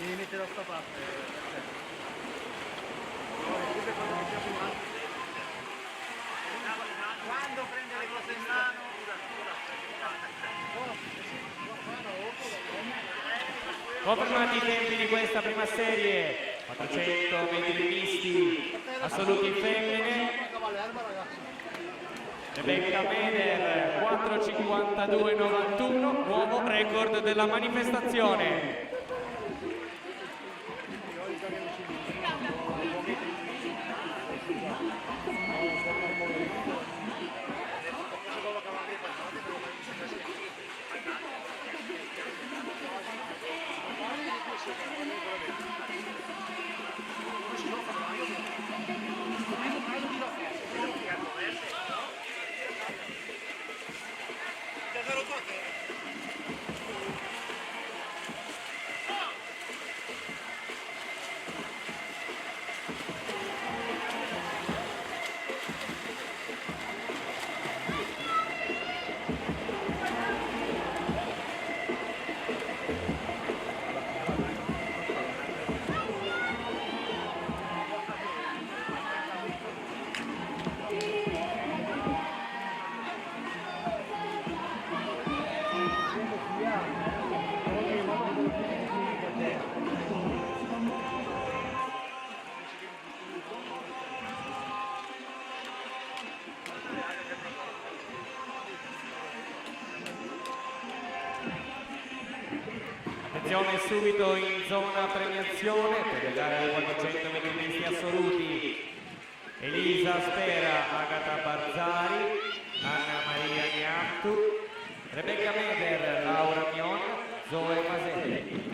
Devi mettere da sta parte. Quando prende le cose in mano, confermati i tempi di questa prima serie, 400 metri misti assoluti femmine. Rebecca Meder 4:52,91, nuovo record della manifestazione. Attenzione subito in zona premiazione per le gare dei 400 metri misti assoluti. Elisa Spera, Agata Barzari, Anna Maria Gnattu, Rebecca Meder, Laura Mion, Zoe Maselli.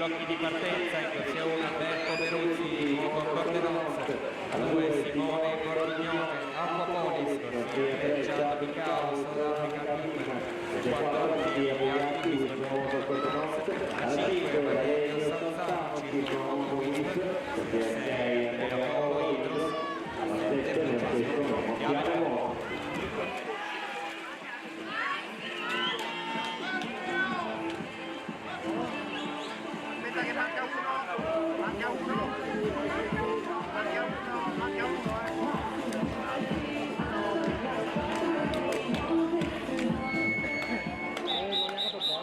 blocchi di partenza in corsia 1 Alberto Peruzzi, nuovo Cordenozzo, 2 Simone Cordignone, Acquapolis, Già Picao, Sudafrica Kim, 4 di Abiati, a 5 Valerio Sanzano, circa 1 Winsp, 6 Andrea Paolo Idros, alla 7 Francesco Chiaro. Aspetta che manca uno, manca uno.